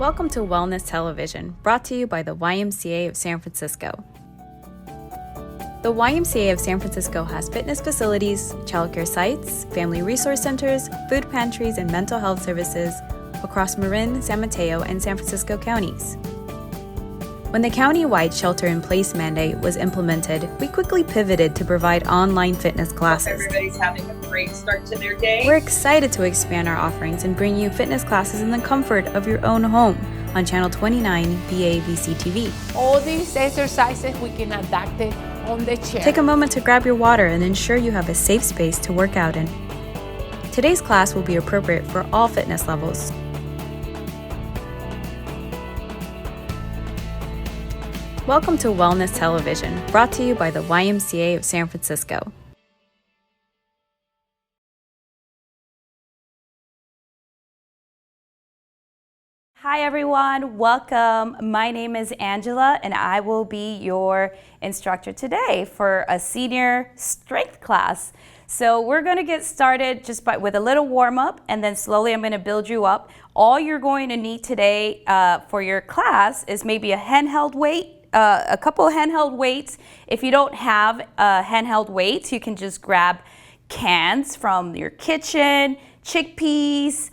Welcome to Wellness Television, brought to you by the YMCA of San Francisco. The YMCA of San Francisco has fitness facilities, childcare sites, family resource centers, food pantries, and mental health services across Marin, San Mateo, and San Francisco counties. When the county-wide shelter-in-place mandate was implemented, we quickly pivoted to provide online fitness classes. Everybody's having a great start to their day. We're excited to expand our offerings and bring you fitness classes in the comfort of your own home on Channel 29 BAVC TV. All these exercises we can adapt it on the chair. Take a moment to grab your water and ensure you have a safe space to work out in. Today's class will be appropriate for all fitness levels. Welcome to Wellness Television, brought to you by the YMCA of San Francisco. Hi everyone, welcome. My name is Angela and I will be your instructor today for a senior strength class. So we're going to get started just with a little warm up, and then slowly I'm going to build you up. All you're going to need today for your class is maybe a handheld weight, a couple of handheld weights. If you don't have handheld weights, you can just grab cans from your kitchen, chickpeas,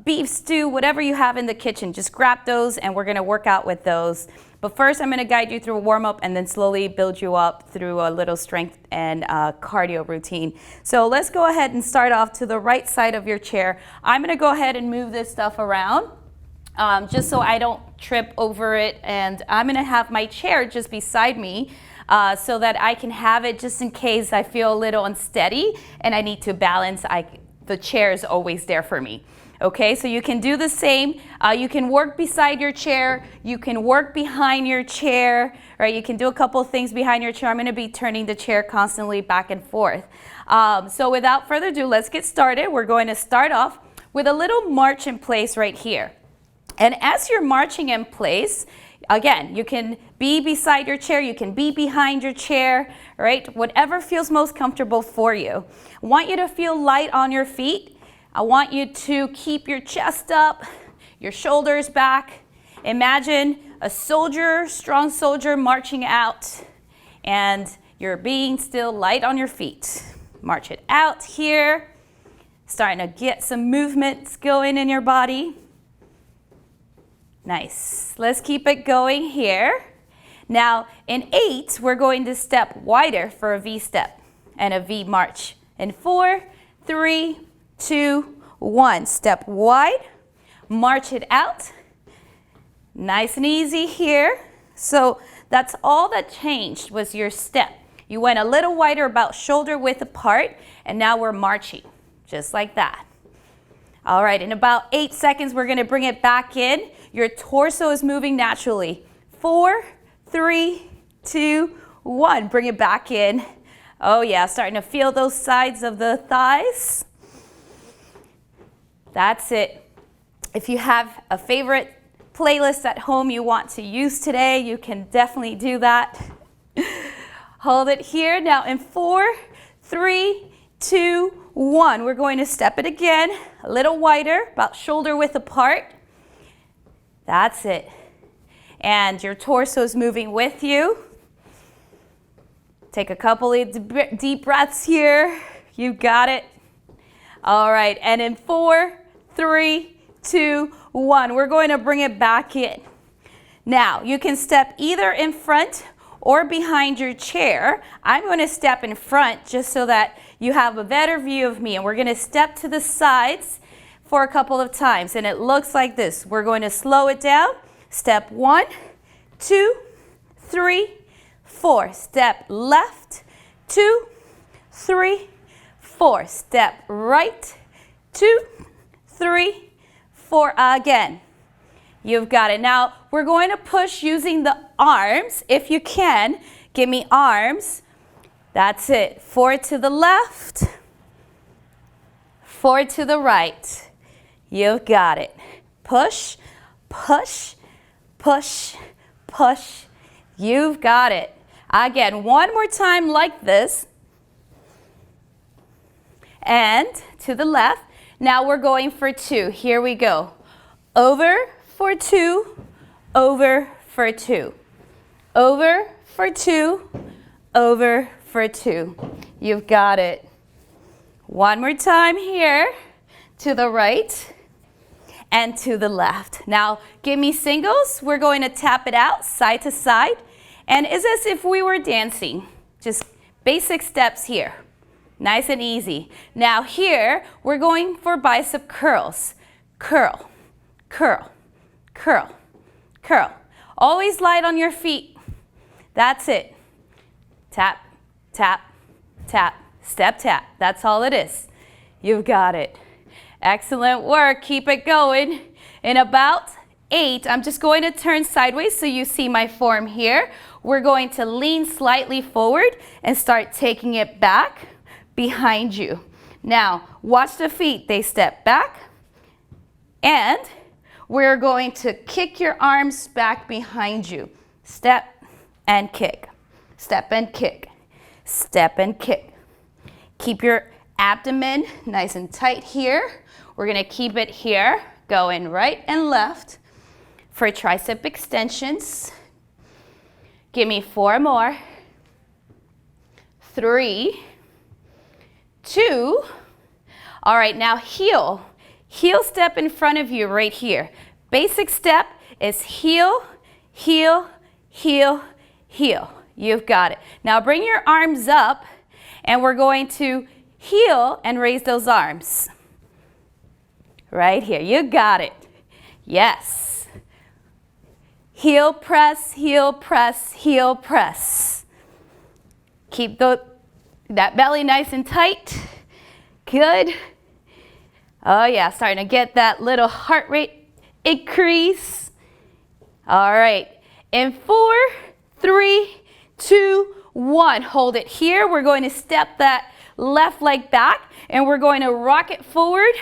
beef stew, whatever you have in the kitchen. Just grab those and we're gonna work out with those. But first I'm gonna guide you through a warm up and then slowly build you up through a little strength and cardio routine. So let's go ahead and start off to the right side of your chair. I'm gonna go ahead and move this stuff around just so I don't trip over it, and I'm gonna have my chair just beside me so that I can have it just in case I feel a little unsteady and I need to balance. The chair is always there for me. Okay, so you can do the same. You can work beside your chair. You can work behind your chair, right? You can do a couple of things behind your chair. I'm gonna be turning the chair constantly back and forth. So without further ado, let's get started. We're going to start off with a little march in place right here. And as you're marching in place, again, you can be beside your chair, you can be behind your chair, right? Whatever feels most comfortable for you. I want you to feel light on your feet. I want you to keep your chest up, your shoulders back. Imagine a soldier, strong soldier marching out, and you're being still light on your feet. March it out here, starting to get some movements going in your body. Nice. Let's keep it going here. Now, in 8, we're going to step wider for a V step and a V march. In 4, 3, 2, 1. Step wide, march it out. Nice and easy here. So that's all that changed was your step. You went a little wider, about shoulder width apart, and now we're marching, just like that. All right, in about 8 seconds, we're gonna bring it back in. Your torso is moving naturally. 4, 3, 2, 1. Bring it back in. Oh yeah, starting to feel those sides of the thighs. That's it. If you have a favorite playlist at home you want to use today, you can definitely do that. Hold it here. Now in 4, 3, 2, 1. We're going to step it again, a little wider, about shoulder width apart. That's it. And your torso is moving with you. Take a couple of deep breaths here. You got it. All right, and in 4, 3, 2, 1, we're going to bring it back in. Now, you can step either in front or behind your chair. I'm going to step in front just so that you have a better view of me. And we're going to step to the sides for a couple of times. And it looks like this. We're going to slow it down. Step 1, 2, 3, 4. Step left, 2, 3, 4. Step right, 2, 3, 4. Again. You've got it. Now, we're going to push using the arms. If you can, give me arms. That's it. 4 to the left, 4 to the right. You've got it. Push, push, push, push. You've got it. Again, one more time like this. And to the left. Now we're going for 2. Here we go. Over, for 2, over for 2. Over for 2, over for 2. You've got it. One more time here, to the right and to the left. Now, give me singles. We're going to tap it out side to side. And it's as if we were dancing. Just basic steps here. Nice and easy. Now here, we're going for bicep curls. Curl, curl, curl, curl. Always light on your feet. That's it. Tap, tap, tap, step tap. That's all it is. You've got it. Excellent work. Keep it going. In about 8, I'm just going to turn sideways so you see my form here. We're going to lean slightly forward and start taking it back behind you. Now, watch the feet. They step back. And we're going to kick your arms back behind you. Step and kick. Step and kick. Step and kick. Keep your abdomen nice and tight here. We're going to keep it here, going right and left for tricep extensions. Give me 4 more. 3, 2. All right, now heel. Heel step in front of you right here. Basic step is heel, heel, heel, heel. You've got it. Now bring your arms up and we're going to heel and raise those arms. Right here. You got it. Yes. Heel press, heel press, heel press. Keep that belly nice and tight. Good. Oh yeah, starting to get that little heart rate increase. All right. In 4, 3, 2, 1. Hold it here. We're going to step that left leg back and we're going to rock it forward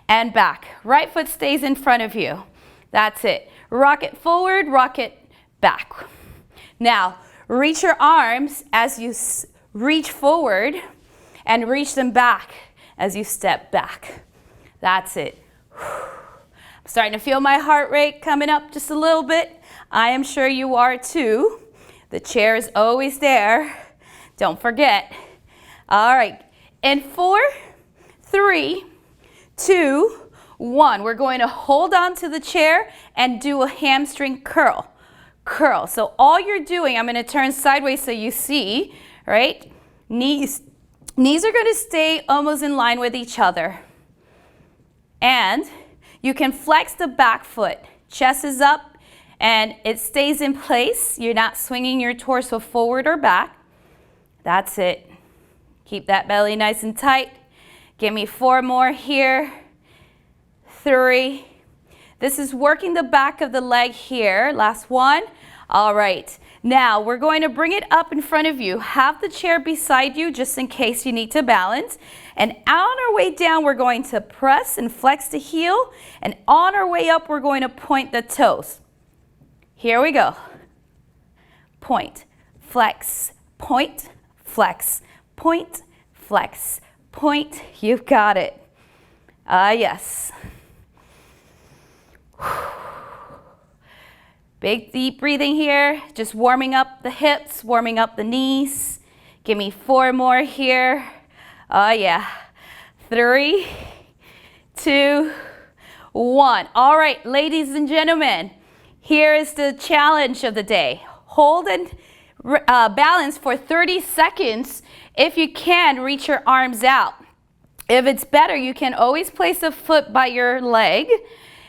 and back. Right foot stays in front of you. That's it. Rock it forward, rock it back. Now, reach your arms as you reach forward and reach them back as you step back. That's it. I'm starting to feel my heart rate coming up just a little bit. I am sure you are too. The chair is always there. Don't forget. All right. In 4, 3, 2, 1. We're going to hold on to the chair and do a hamstring curl. Curl. So all you're doing, I'm going to turn sideways so you see, right? Knees are going to stay almost in line with each other. And you can flex the back foot. Chest is up and it stays in place. You're not swinging your torso forward or back. That's it. Keep that belly nice and tight. Give me 4 more here. 3. This is working the back of the leg here. Last one. All right. Now we're going to bring it up in front of you. Have the chair beside you just in case you need to balance. And on our way down, we're going to press and flex the heel. And on our way up, we're going to point the toes. Here we go. Point, flex, point, flex, point, flex, point. You've got it. Yes. Big deep breathing here, just warming up the hips, warming up the knees. Give me 4 more here. Oh yeah. 3, 2, 1. All right, ladies and gentlemen, here is the challenge of the day. Hold and balance for 30 seconds. If you can, reach your arms out. If it's better, you can always place a foot by your leg.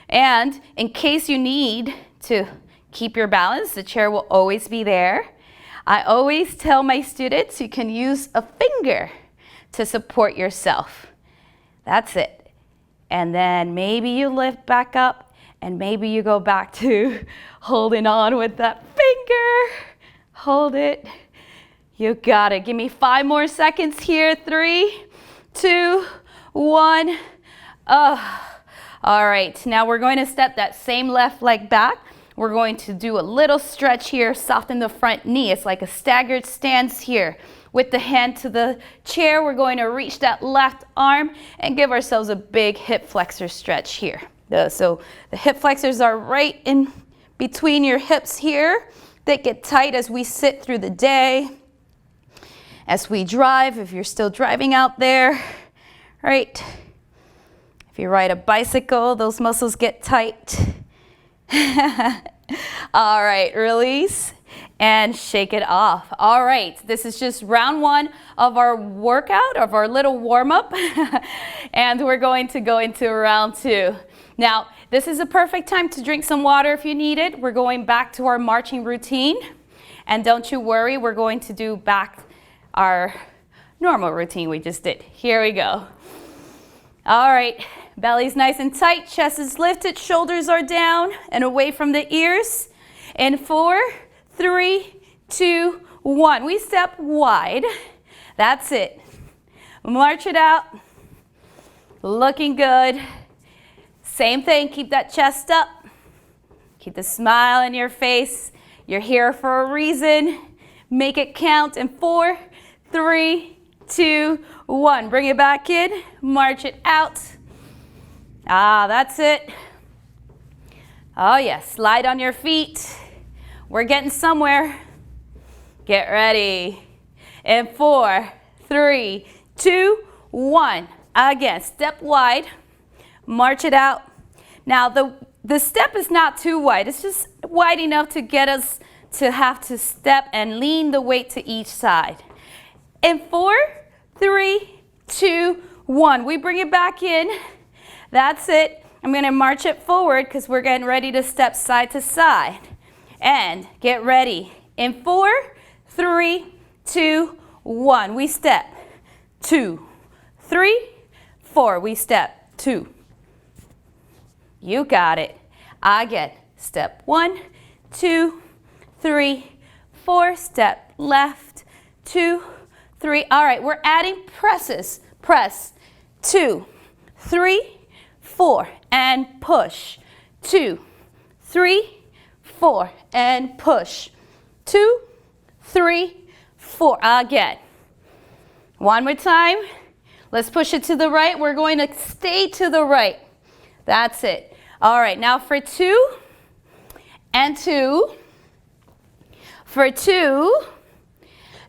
And in case you need to keep your balance, the chair will always be there. I always tell my students you can use a finger to support yourself. That's it. And then maybe you lift back up and maybe you go back to holding on with that finger. Hold it. You got it. Give me 5 more seconds here. 3, 2, 1. All right, now we're going to step that same left leg back. We're going to do a little stretch here, soften the front knee. It's like a staggered stance here. With the hand to the chair, we're going to reach that left arm and give ourselves a big hip flexor stretch here. So the hip flexors are right in between your hips here. They get tight as we sit through the day, as we drive, if you're still driving out there, right? If you ride a bicycle, those muscles get tight. All right, release and shake it off. All right, this is just round one of our workout, of our little warm-up, and we're going to go into round two. Now, this is a perfect time to drink some water if you need it. We're going back to our marching routine, and don't you worry, we're going to do back our normal routine we just did. Here we go. All right, belly's nice and tight, chest is lifted, shoulders are down and away from the ears. In 4, 3, 2, 1. We step wide. That's it. March it out. Looking good. Same thing, keep that chest up. Keep the smile in your face. You're here for a reason. Make it count in 4, 3, 2, 1. Bring it back in. March it out. That's it. Oh yes, slide on your feet. We're getting somewhere. Get ready. In 4, 3, 2, 1. Again, step wide. March it out. Now the step is not too wide. It's just wide enough to get us to have to step and lean the weight to each side. In 4, 3, 2, 1. We bring it back in. That's it. I'm going to march it forward because we're getting ready to step side to side. And get ready. In 4, 3, 2, 1. We step. 2, 3, 4. We step. 2. You got it. Again. Step 1, 2, 3, 4. Step left. 2, 3. All right, we're adding presses. Press. 2, 3, 4. And push. 2, 3, 4. And push. 2, 3, 4. Again. One more time. Let's push it to the right. We're going to stay to the right. That's it. All right, now for 2 and 2. For 2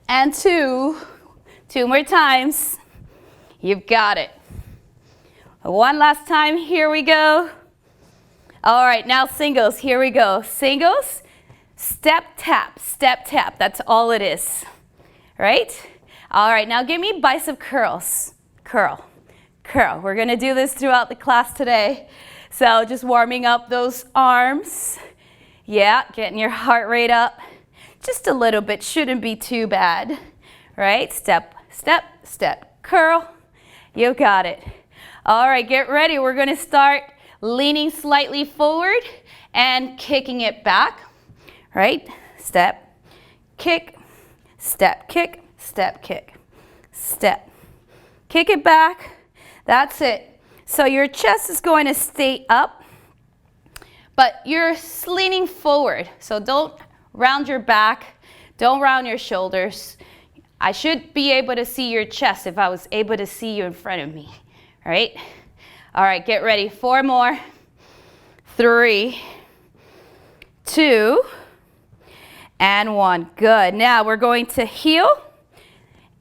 and 2. 2 more times. You've got it. One last time. Here we go. All right, now singles. Here we go. Singles. Step, tap, step, tap. That's all it is. Right? All right, now give me bicep curls. Curl, curl. We're going to do this throughout the class today. So just warming up those arms. Yeah, getting your heart rate up. Just a little bit. Shouldn't be too bad. Right? Step, step, step. Curl. You got it. All right, get ready. We're going to start leaning slightly forward and kicking it back. Right? Step, kick, step, kick, step, kick, step. Kick it back. That's it. So your chest is going to stay up, but you're leaning forward. So don't round your back. Don't round your shoulders. I should be able to see your chest if I was able to see you in front of me. All right? All right, get ready. 4 more. 3, 2, and 1. Good. Now we're going to heel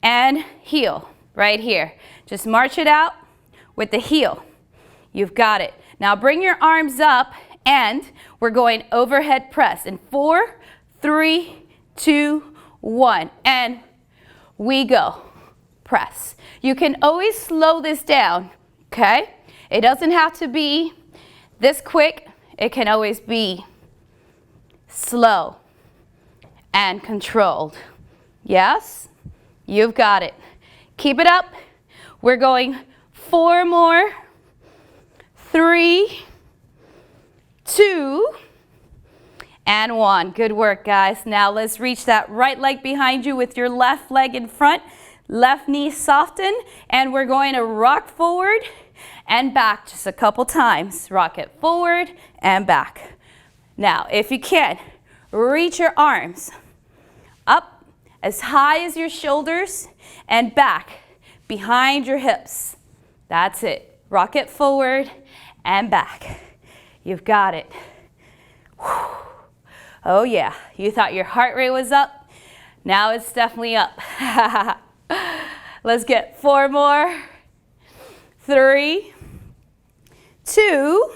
and heel right here. Just march it out with the heel. You've got it. Now bring your arms up and we're going overhead press in 4, 3, 2, 1. And we go. Press. You can always slow this down, okay? It doesn't have to be this quick. It can always be slow and controlled. Yes? You've got it. Keep it up. We're going 4 more. 3, 2, and 1. Good work, guys. Now let's reach that right leg behind you with your left leg in front. Left knee soften, and we're going to rock forward and back just a couple times. Rock it forward and back. Now, if you can, reach your arms up as high as your shoulders and back behind your hips. That's it. Rock it forward and back. You've got it. Whew. Oh yeah, you thought your heart rate was up? Now it's definitely up. Let's get 4 more. 3, 2.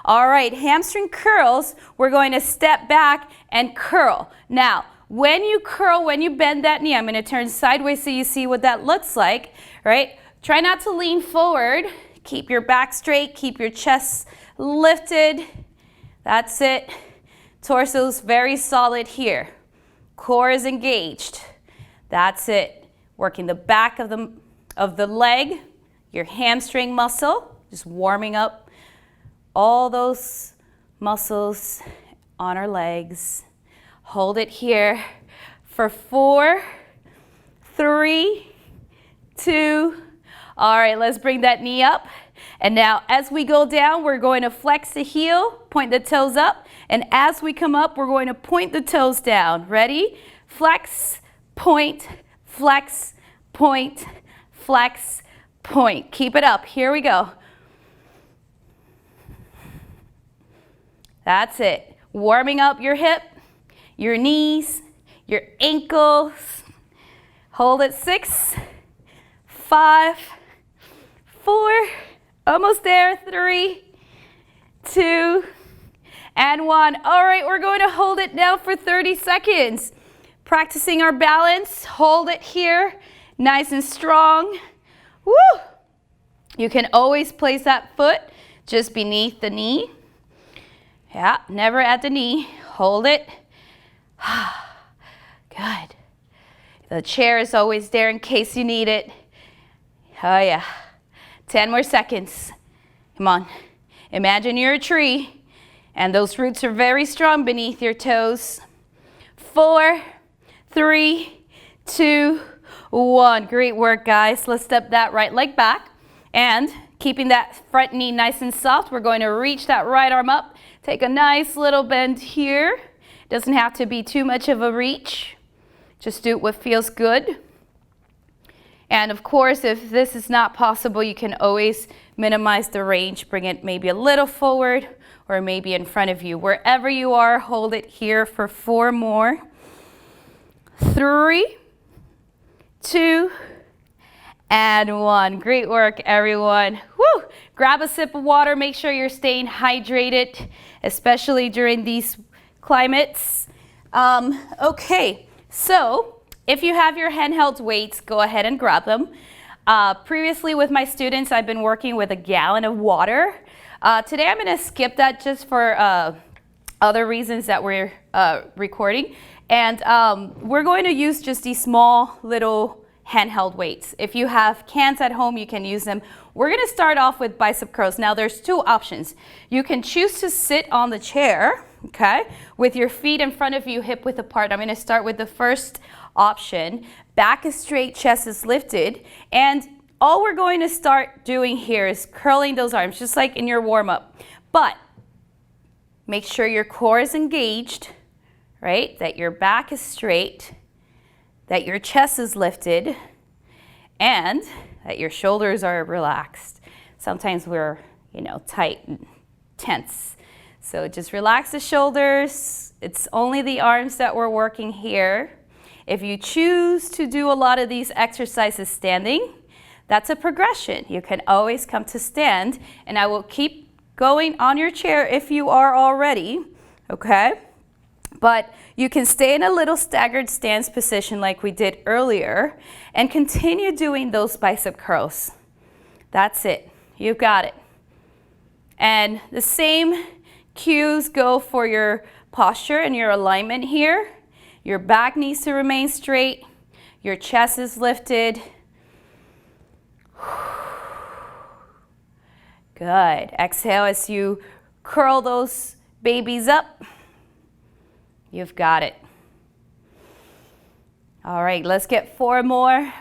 All right, hamstring curls. We're going to step back and curl. Now, when you curl, when you bend that knee, I'm going to turn sideways so you see what that looks like, right? Try not to lean forward. Keep your back straight, keep your chest lifted. That's it. Torso's very solid here. Core is engaged. That's it. Working the back of the leg, your hamstring muscle, just warming up all those muscles on our legs. Hold it here for 4, 3, 2. All right, let's bring that knee up. And now as we go down, we're going to flex the heel, point the toes up. And as we come up, we're going to point the toes down. Ready? Flex, point, flex, point, flex, point. Keep it up. Here we go. That's it. Warming up your hip, your knees, your ankles. Hold it. 6, 5, 4, almost there. 3, 2, and 1. All right, we're going to hold it now for 30 seconds. Practicing our balance. Hold it here, nice and strong. Woo! You can always place that foot just beneath the knee. Yeah, never at the knee. Hold it. Good. The chair is always there in case you need it. Oh yeah. 10 more seconds. Come on. Imagine you're a tree and those roots are very strong beneath your toes. 4, 3, 2, 1. Great work, guys. Let's step that right leg back. And keeping that front knee nice and soft, we're going to reach that right arm up. Take a nice little bend here. Doesn't have to be too much of a reach. Just do what feels good. And of course, if this is not possible, you can always minimize the range. Bring it maybe a little forward or maybe in front of you. Wherever you are, hold it here for 4 more. 3, 2, and 1. Great work, everyone. Woo! Grab a sip of water. Make sure you're staying hydrated, especially during these climates. Okay, so if you have your handheld weights, go ahead and grab them. Previously with my students, I've been working with a gallon of water. Today I'm going to skip that just for other reasons that we're recording. And we're going to use just these small little handheld weights. If you have cans at home, you can use them. We're going to start off with bicep curls. Now there's 2 options. You can choose to sit on the chair, okay, with your feet in front of you, hip width apart. I'm going to start with the first option. Back is straight, chest is lifted, and all we're going to start doing here is curling those arms, just like in your warm-up. But make sure your core is engaged, right? That your back is straight, that your chest is lifted, and that your shoulders are relaxed. Sometimes we're, tight and tense. So just relax the shoulders. It's only the arms that we're working here. If you choose to do a lot of these exercises standing, that's a progression. You can always come to stand, and I will keep going on your chair if you are already, okay? But you can stay in a little staggered stance position like we did earlier and continue doing those bicep curls. That's it. You've got it. And the same cues go for your posture and your alignment here. Your back needs to remain straight. Your chest is lifted. Good. Exhale as you curl those babies up. You've got it. All right, let's get 4 more.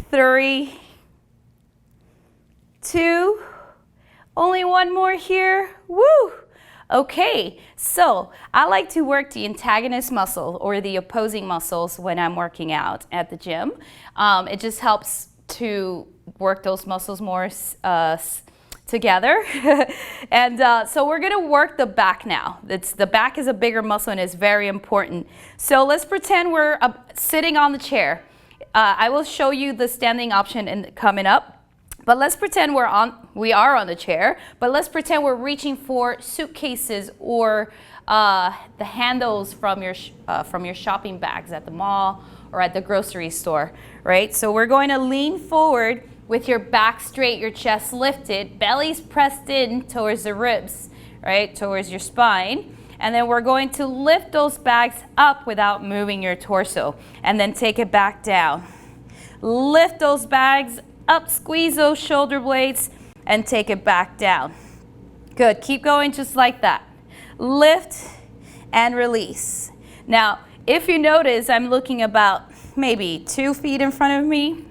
3, 2, only 1 more here. Woo! Okay, so I like to work the antagonist muscle or the opposing muscles when I'm working out at the gym. It just helps to work those muscles more to together. And so we're gonna work the back now. The back is a bigger muscle and is very important. So let's pretend we're sitting on the chair. I will show you the standing option coming up. But let's pretend we are on the chair, but let's pretend we're reaching for suitcases or the handles from your shopping bags at the mall or at the grocery store, right? So we're going to lean forward with your back straight, your chest lifted, belly's pressed in towards the ribs, right? Towards your spine. And then we're going to lift those bags up without moving your torso, and then take it back down. Lift those bags up, squeeze those shoulder blades, and take it back down. Good, keep going just like that. Lift and release. Now, if you notice, I'm looking about maybe 2 feet in front of me,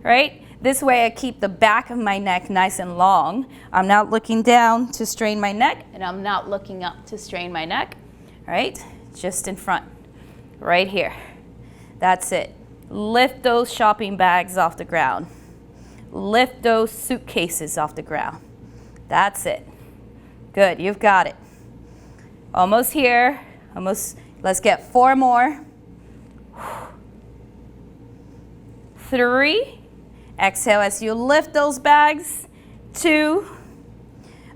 right? This way I keep the back of my neck nice and long. I'm not looking down to strain my neck, and I'm not looking up to strain my neck, right? Just in front, right here. That's it. Lift those shopping bags off the ground. Lift those suitcases off the ground. That's it. Good, you've got it. Almost here, almost. Let's get 4 more. 3. Exhale as you lift those bags. 2.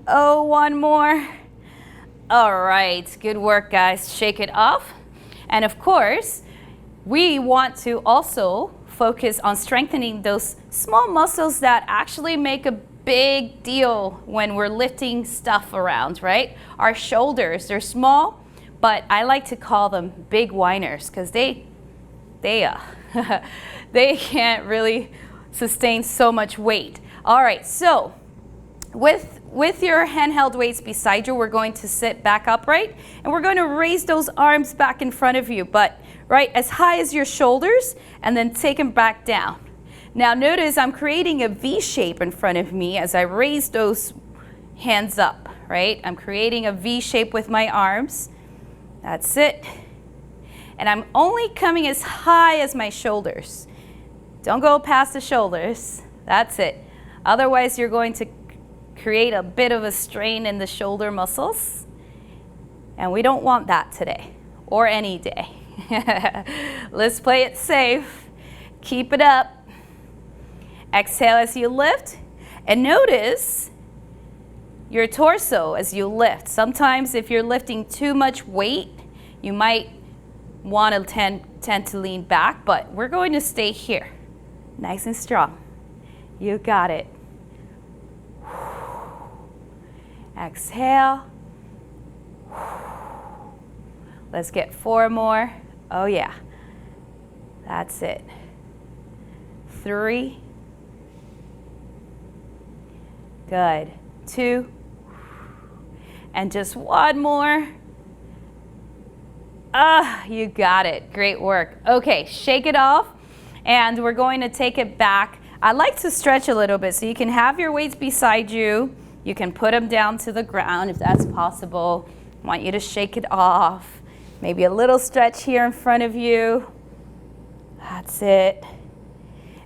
Oh, 1 more. All right, good work, guys. Shake it off. And of course, we want to also focus on strengthening those small muscles that actually make a big deal when we're lifting stuff around, right? Our shoulders, they're small, but I like to call them big whiners because they can't really sustain so much weight. All right, so with your handheld weights beside you, we're going to sit back upright and we're going to raise those arms back in front of you, but right as high as your shoulders, and then take them back down. Now notice I'm creating a V shape in front of me as I raise those hands up, right? I'm creating a V shape with my arms. That's it. And I'm only coming as high as my shoulders. Don't go past the shoulders. That's it. Otherwise, you're going to create a bit of a strain in the shoulder muscles. And we don't want that today or any day. Let's play it safe. Keep it up. Exhale as you lift. And notice your torso as you lift. Sometimes if you're lifting too much weight, you might want to tend to lean back, but we're going to stay here. Nice and strong. You got it. Exhale. Let's get 4 more. Oh yeah. That's it. 3. Good. 2. And just 1 more. You got it. Great work. Okay, shake it off. And we're going to take it back. I like to stretch a little bit so you can have your weights beside you. You can put them down to the ground if that's possible. I want you to shake it off. Maybe a little stretch here in front of you. That's it.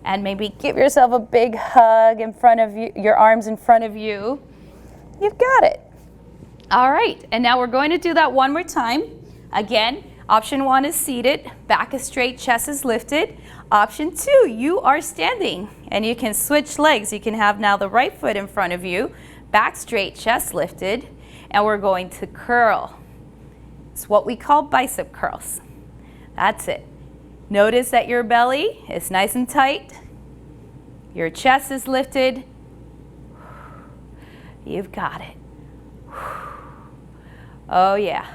And maybe give yourself a big hug in front of you, your arms in front of you. You've got it. All right, and now we're going to do that one more time. Again, option 1 is seated, back is straight, chest is lifted. Option 2, you are standing, and you can switch legs. You can have now the right foot in front of you, back straight, chest lifted, and we're going to curl. It's what we call bicep curls. That's it. Notice that your belly is nice and tight. Your chest is lifted. You've got it. Oh yeah.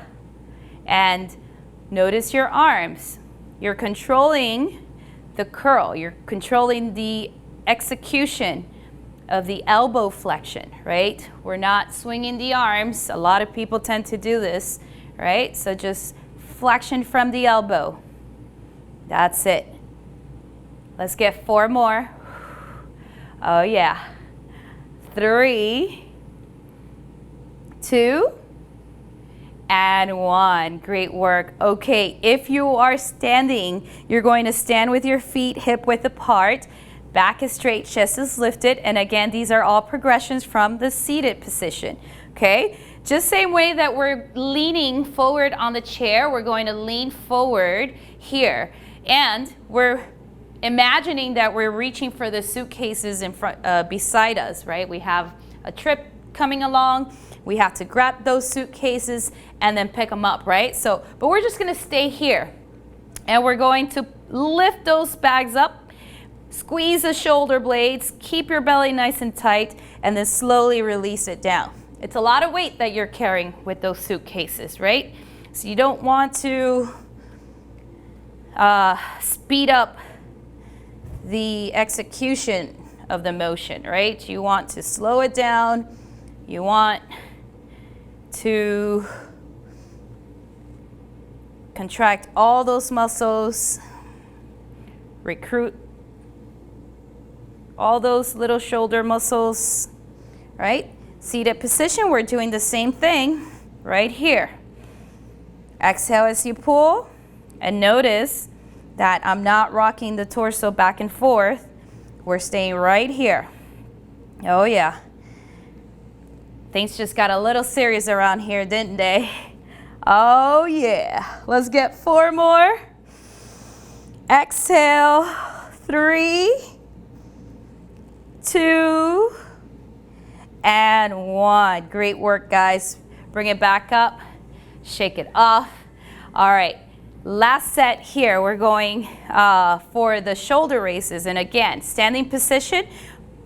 And notice your arms. You're controlling the curl. You're controlling the execution of the elbow flexion, right? We're not swinging the arms. A lot of people tend to do this, right? So just flexion from the elbow. That's it. Let's get 4 more. Oh yeah. 3, 2, and 1. Great work. Okay, if you are standing, you're going to stand with your feet hip width apart. Back is straight, chest is lifted. And again, these are all progressions from the seated position, okay? Just same way that we're leaning forward on the chair, we're going to lean forward here. And we're imagining that we're reaching for the suitcases in front, beside us, right? We have a trip coming along. We have to grab those suitcases and then pick them up, right? So, but we're just gonna stay here. And we're going to lift those bags up, squeeze the shoulder blades, keep your belly nice and tight, and then slowly release it down. It's a lot of weight that you're carrying with those suitcases, right? So you don't want to speed up the execution of the motion, right? You want to slow it down. You want to contract all those muscles, recruit all those little shoulder muscles, right? Seated position, we're doing the same thing right here. Exhale as you pull, and notice that I'm not rocking the torso back and forth. We're staying right here. Oh yeah. Things just got a little serious around here, didn't they? Oh yeah. Let's get 4 more. Exhale, 3, 2, and 1. Great work, guys. Bring it back up, shake it off. All right, last set here. We're going for the shoulder raises. And again, standing position.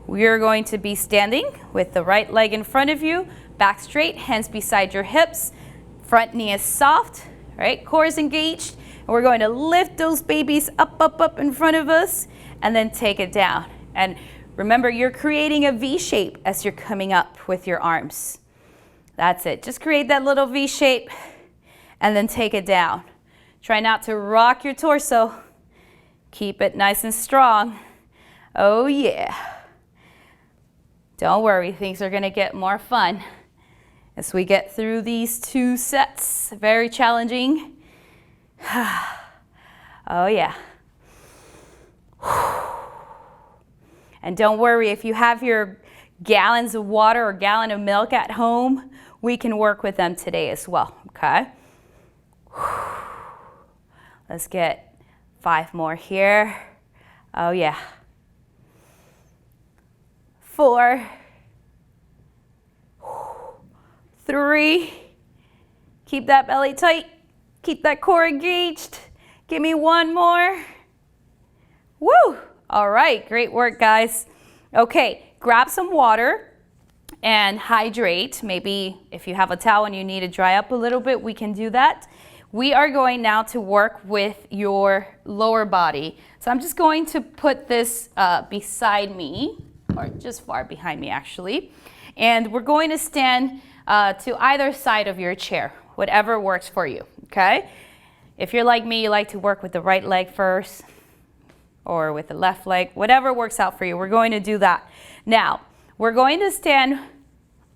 We're going to be standing with the right leg in front of you, back straight, hands beside your hips, front knee is soft, right? Core is engaged. And we're going to lift those babies up, up, up in front of us, and then take it down. And remember, you're creating a V shape as you're coming up with your arms. That's it. Just create that little V shape, and then take it down. Try not to rock your torso. Keep it nice and strong. Oh yeah. Don't worry, things are gonna get more fun as we get through these 2 sets. Very challenging. Oh yeah. And don't worry, if you have your gallons of water or gallon of milk at home, we can work with them today as well, okay? Let's get 5 more here. Oh yeah. 4, 3, keep that belly tight, keep that core engaged. Give me 1 more. Woo! All right, great work, guys. Okay, grab some water and hydrate. Maybe if you have a towel and you need to dry up a little bit, we can do that. We are going now to work with your lower body. So I'm just going to put this beside me, or just far behind me actually. And we're going to stand to either side of your chair, whatever works for you, okay? If you're like me, you like to work with the right leg first or with the left leg, whatever works out for you, we're going to do that. Now, we're going to stand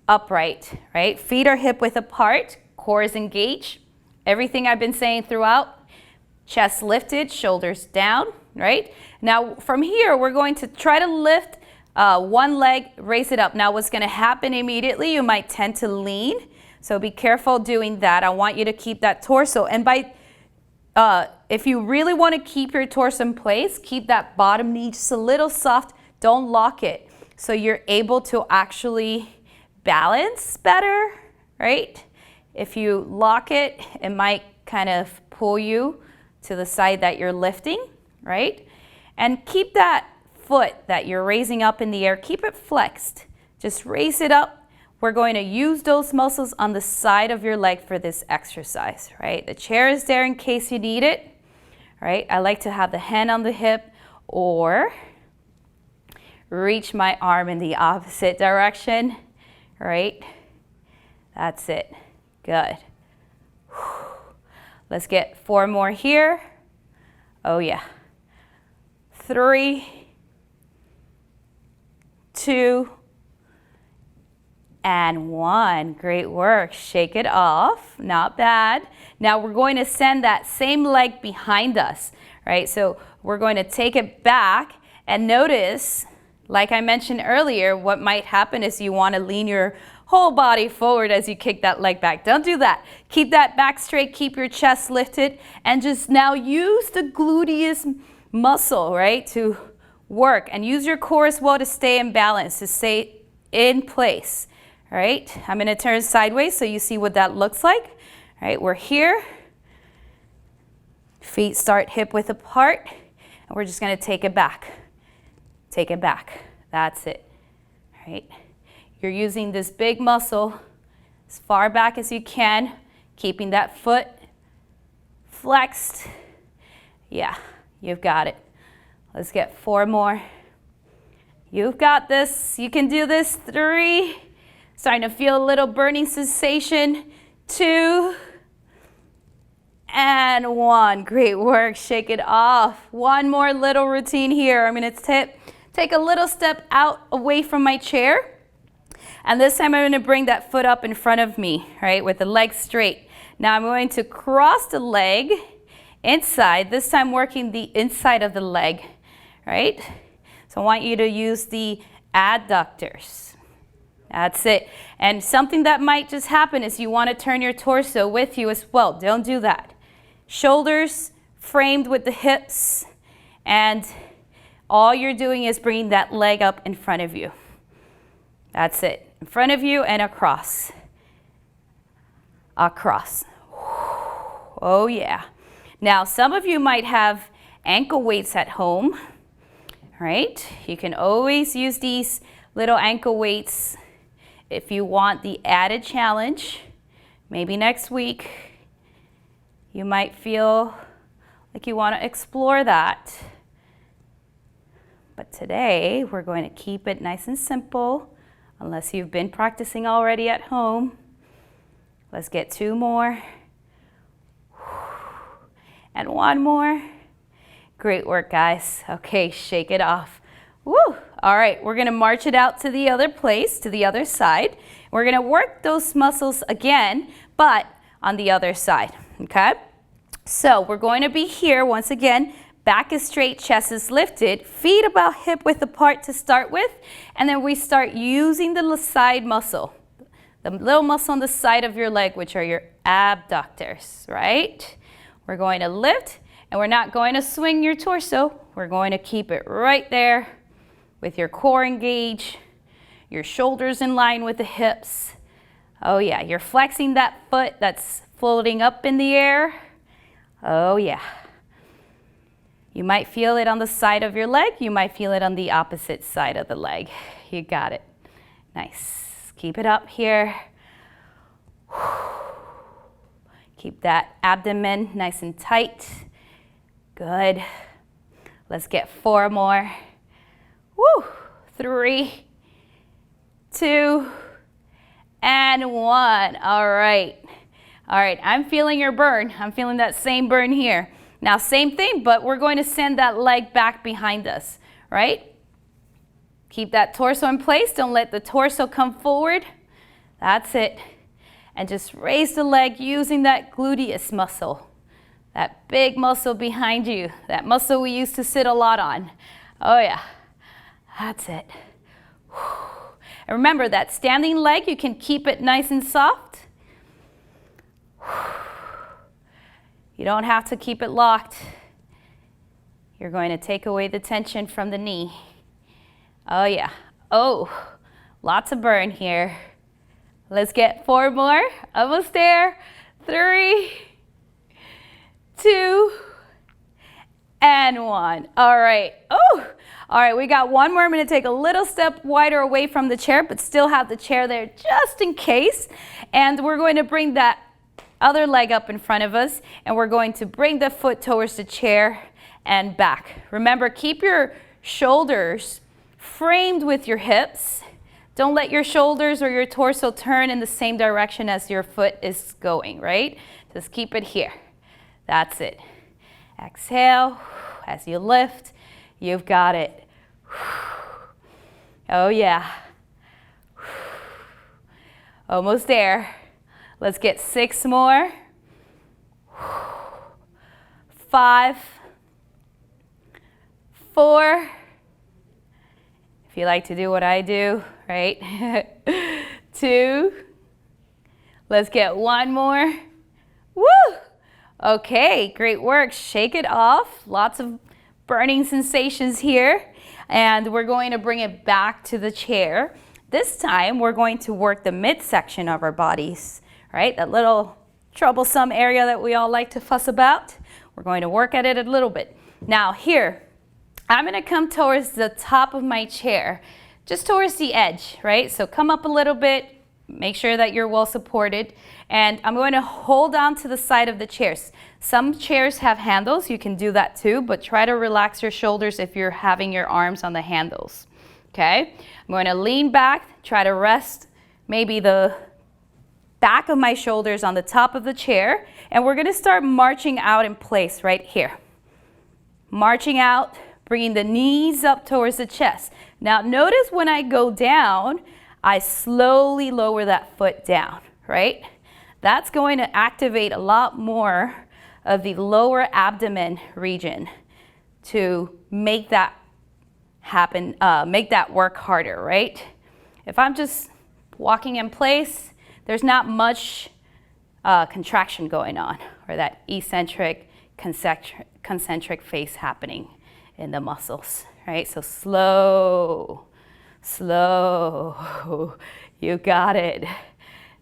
upright, right? Feet are hip width apart, core is engaged. Everything I've been saying throughout, chest lifted, shoulders down, right? Now, from here, we're going to try to lift one leg, raise it up. Now, what's gonna happen immediately, you might tend to lean. So be careful doing that. I want you to keep that torso. And by if you really want to keep your torso in place, keep that bottom knee just a little soft. Don't lock it. So you're able to actually balance better, right? If you lock it, it might kind of pull you to the side that you're lifting, right? And keep that foot that you're raising up in the air, keep it flexed. Just raise it up. We're going to use those muscles on the side of your leg for this exercise, right? The chair is there in case you need it, right? I like to have the hand on the hip or reach my arm in the opposite direction, right? That's it. Good. Let's get 4 more here. Oh yeah. 3, 2, and 1. Great work. Shake it off. Not bad. Now we're going to send that same leg behind us, right? So we're going to take it back And notice, like I mentioned earlier, what might happen is you want to lean your whole body forward as you kick that leg back. Don't do that. Keep that back straight, keep your chest lifted, and just now use the gluteus muscle, right, to work. And use your core as well to stay in balance, to stay in place, all right? I'm going to turn sideways so you see what that looks like. All right, we're here. Feet start hip width apart, and we're just going to take it back. Take it back. That's it. All right. You're using this big muscle as far back as you can, keeping that foot flexed. Yeah, you've got it. Let's get 4 more. You've got this. You can do this. 3. Starting to feel a little burning sensation. 2. And 1. Great work. Shake it off. 1 more little routine here. I'm going to take a little step out away from my chair. And this time I'm going to bring that foot up in front of me, right, with the leg straight. Now I'm going to cross the leg inside, this time working the inside of the leg, right? So I want you to use the adductors. That's it. And something that might just happen is you want to turn your torso with you as well. Don't do that. Shoulders framed with the hips, and all you're doing is bringing that leg up in front of you. That's it. In front of you and across. Across. Oh yeah. Now some of you might have ankle weights at home, right? You can always use these little ankle weights if you want the added challenge. Maybe next week you might feel like you want to explore that. But today we're going to keep it nice and simple. Unless you've been practicing already at home. Let's get 2 more. And 1 more. Great work, guys. Okay, shake it off. Woo! All right, we're gonna march it out to the other place, to the other side. We're gonna work those muscles again, but on the other side, okay? So we're going to be here once again. Back is straight, chest is lifted, feet about hip width apart to start with, and then we start using the side muscle, the little muscle on the side of your leg, which are your abductors, right? We're going to lift, and we're not going to swing your torso. We're going to keep it right there with your core engaged, your shoulders in line with the hips. Oh yeah, you're flexing that foot that's floating up in the air. Oh yeah. You might feel it on the side of your leg. You might feel it on the opposite side of the leg. You got it. Nice. Keep it up here. Keep that abdomen nice and tight. Good. Let's get 4 more. Woo! 3, 2, and 1. All right. All right, I'm feeling your burn. I'm feeling that same burn here. Now, same thing, but we're going to send that leg back behind us, right? Keep that torso in place. Don't let the torso come forward. That's it. And just raise the leg using that gluteus muscle, that big muscle behind you, that muscle we used to sit a lot on. Oh, yeah. That's it. And remember, that standing leg, you can keep it nice and soft. You don't have to keep it locked. You're going to take away the tension from the knee. Oh yeah. Oh, lots of burn here. Let's get 4 more. Almost there. 3, 2, and 1. All right. Oh, all right. We got 1 more. I'm going to take a little step wider away from the chair, but still have the chair there just in case. And we're going to bring that other leg up in front of us, and we're going to bring the foot towards the chair and back. Remember, keep your shoulders framed with your hips. Don't let your shoulders or your torso turn in the same direction as your foot is going, right? Just keep it here. That's it. Exhale as you lift. You've got it. Oh yeah. Almost there. Let's get 6 more. 5, 4, If you like to do what I do, right? 2. Let's get one more. Woo! Okay, great work. Shake it off. Lots of burning sensations here. And we're going to bring it back to the chair. This time, we're going to work the midsection of our bodies, right? That little troublesome area that we all like to fuss about. We're going to work at it a little bit. Now here, I'm going to come towards the top of my chair, just towards the edge, right? So come up a little bit, make sure that you're well supported, and I'm going to hold on to the side of the chairs. Some chairs have handles, you can do that too, but try to relax your shoulders if you're having your arms on the handles, okay? I'm going to lean back, try to rest maybe the back of my shoulders on the top of the chair, and we're going to start marching out in place right here. Marching out, bringing the knees up towards the chest. Now notice when I go down, I slowly lower that foot down, right? That's going to activate a lot more of the lower abdomen region to make that happen, make that work harder, right? If I'm just walking in place, there's not much contraction going on, or that eccentric, concentric face happening in the muscles, right? So slow, slow, you got it.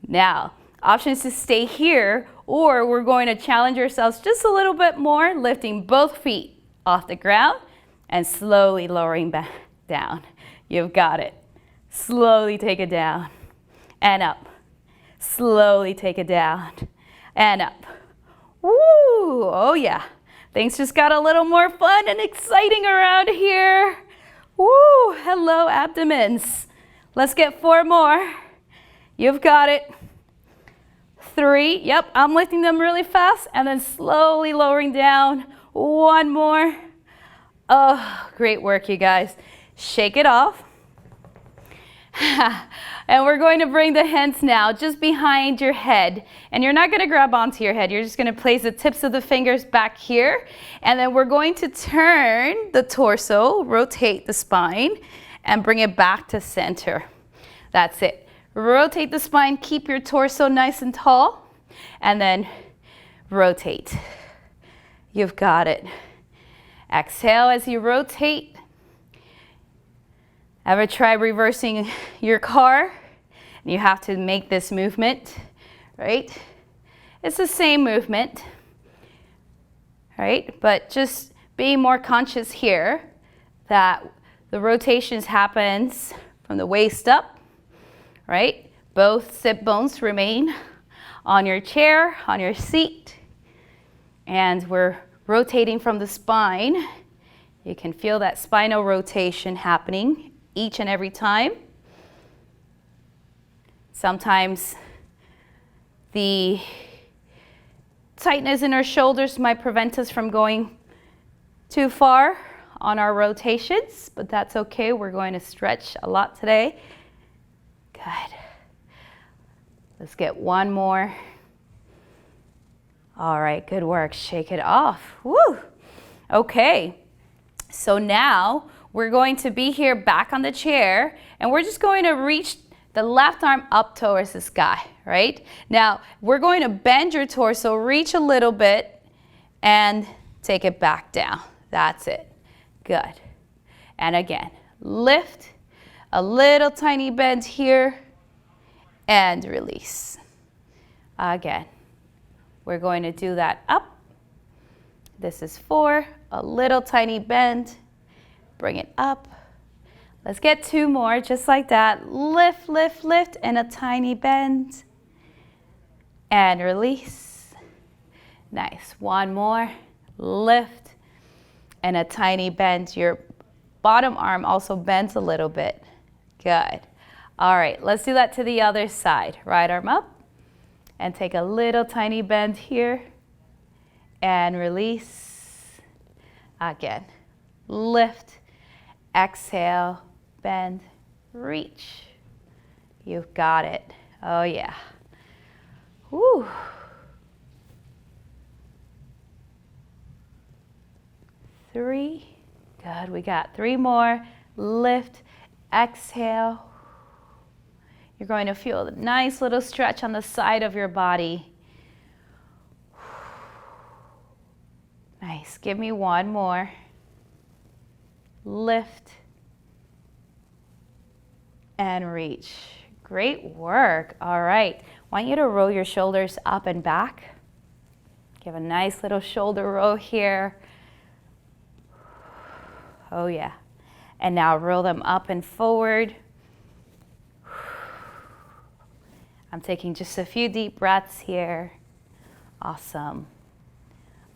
Now, options to stay here, or we're going to challenge ourselves just a little bit more, lifting both feet off the ground and slowly lowering back down. You've got it. Slowly take it down and up. Slowly take it down and up. Woo! Oh yeah. Things just got a little more fun and exciting around here. Woo! Hello, abdomens. Let's get 4 more. You've got it. 3. Yep, I'm lifting them really fast and then slowly lowering down. 1 more. Oh, great work, you guys. Shake it off. And we're going to bring the hands now just behind your head. And you're not going to grab onto your head. You're just going to place the tips of the fingers back here. And then we're going to turn the torso, rotate the spine, and bring it back to center. That's it. Rotate the spine, keep your torso nice and tall, and then rotate. You've got it. Exhale as you rotate. Ever try reversing your car? And you have to make this movement, right? It's the same movement, right? But just being more conscious here that the rotations happens from the waist up, right? Both sit bones remain on your chair, on your seat, and we're rotating from the spine. You can feel that spinal rotation happening each and every time. Sometimes the tightness in our shoulders might prevent us from going too far on our rotations, but that's okay. We're going to stretch a lot today. Good. Let's get 1 more. All right, good work. Shake it off. Woo! Okay, so now we're going to be here back on the chair, and we're just going to reach the left arm up towards the sky, right? Now, we're going to bend your torso, reach a little bit, and take it back down. That's it. Good. And again, lift, a little tiny bend here, and release. Again, we're going to do that up. This is 4, a little tiny bend, bring it up. Let's get 2 more, just like that. Lift, lift, lift, and a tiny bend. And release. Nice. 1 more. Lift, and a tiny bend. Your bottom arm also bends a little bit. Good. All right, let's do that to the other side. Right arm up, and take a little tiny bend here. And release. Again. Lift, exhale, bend, reach. You've got it. Oh yeah. Woo. Three. Good. We got 3 more. Lift exhale. You're going to feel a nice little stretch on the side of your body. Nice. Give me one more. Lift and reach. Great work. All right. I want you to roll your shoulders up and back. Give a nice little shoulder roll here. Oh yeah. And now roll them up and forward. I'm taking just a few deep breaths here. Awesome.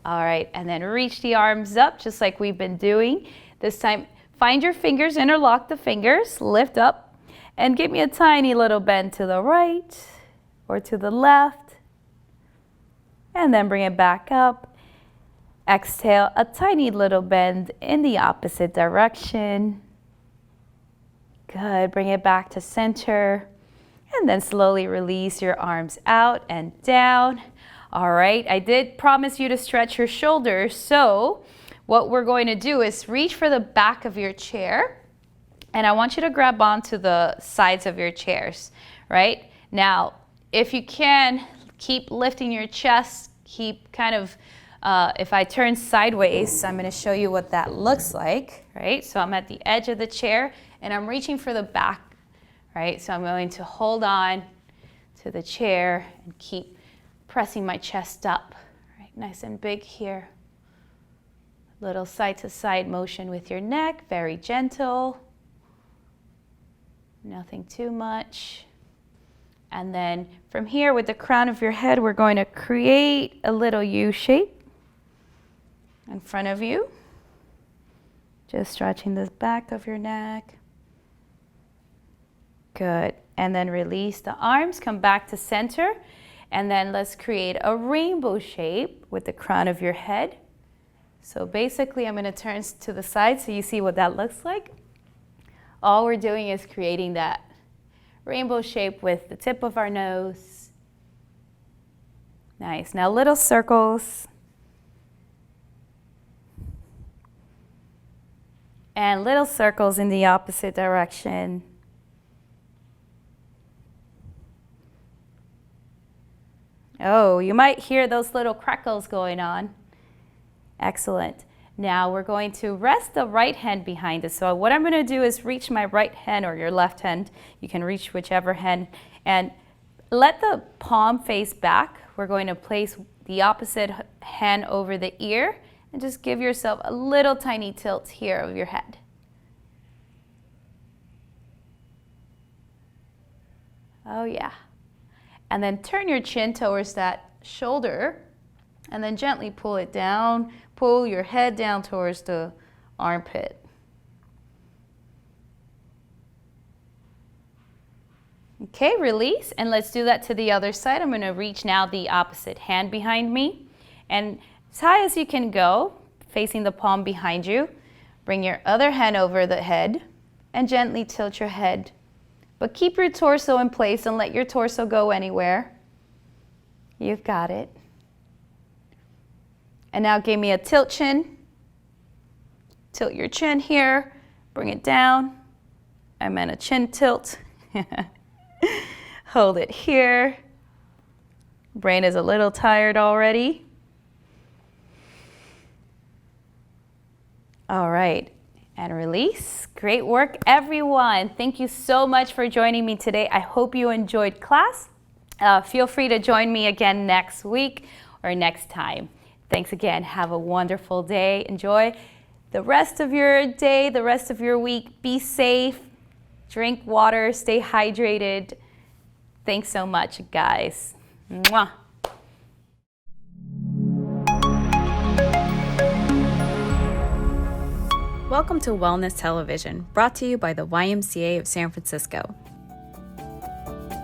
All right, and then reach the arms up just like we've been doing. This time, find your fingers, interlock the fingers, lift up, and give me a tiny little bend to the right or to the left. And then bring it back up. Exhale, a tiny little bend in the opposite direction. Good, bring it back to center. And then slowly release your arms out and down. All right, I did promise you to stretch your shoulders, so what we're going to do is reach for the back of your chair, and I want you to grab onto the sides of your chairs, right? Now, if you can, keep lifting your chest, keep kind of, if I turn sideways, I'm gonna show you what that looks like, right? So I'm at the edge of the chair, and I'm reaching for the back, right? So I'm going to hold on to the chair and keep pressing my chest up, right? Nice and big here. Little side to side motion with your neck, very gentle. Nothing too much. And then from here with the crown of your head, we're going to create a little U shape in front of you. Just stretching the back of your neck. Good. And then release the arms, come back to center. And then let's create a rainbow shape with the crown of your head. So basically, I'm going to turn to the side so you see what that looks like. All we're doing is creating that rainbow shape with the tip of our nose. Nice. Now little circles. And little circles in the opposite direction. Oh, you might hear those little crackles going on. Excellent. Now we're going to rest the right hand behind us. So what I'm going to do is reach my right hand or your left hand. You can reach whichever hand and let the palm face back. We're going to place the opposite hand over the ear and just give yourself a little tiny tilt here of your head. Oh yeah. And then turn your chin towards that shoulder and then gently pull it down. Pull your head down towards the armpit. Okay, release, and let's do that to the other side. I'm going to reach now the opposite hand behind me. And as high as you can go, facing the palm behind you, bring your other hand over the head and gently tilt your head. But keep your torso in place and let your torso go anywhere. You've got it. And now give me a tilt chin. Tilt your chin here, bring it down. I'm in a chin tilt. Hold it here. Brain is a little tired already. All right. And release. Great work, everyone. Thank you so much for joining me today. I hope you enjoyed class. Feel free to join me again next week or next time. Thanks again. Have a wonderful day. Enjoy the rest of your day, the rest of your week. Be safe. Drink water. Stay hydrated. Thanks so much, guys. Mwah. Welcome to Wellness Television, brought to you by the YMCA of San Francisco.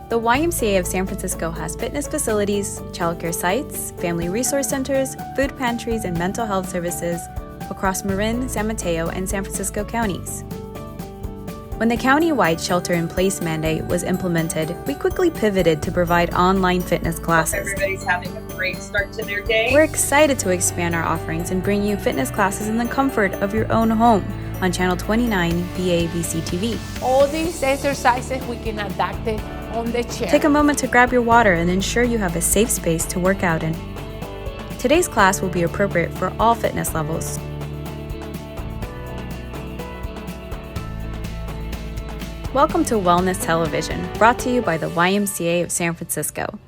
The YMCA of San Francisco has fitness facilities, childcare sites, family resource centers, food pantries, and mental health services across Marin, San Mateo, and San Francisco counties. When the county-wide shelter-in-place mandate was implemented, we quickly pivoted to provide online fitness classes. Everybody's having a great start to their day. We're excited to expand our offerings and bring you fitness classes in the comfort of your own home, on Channel 29 BABC TV. All these exercises we can adapt it on the chair. Take a moment to grab your water and ensure you have a safe space to work out in. Today's class will be appropriate for all fitness levels. Welcome to Wellness Television, brought to you by the YMCA of San Francisco.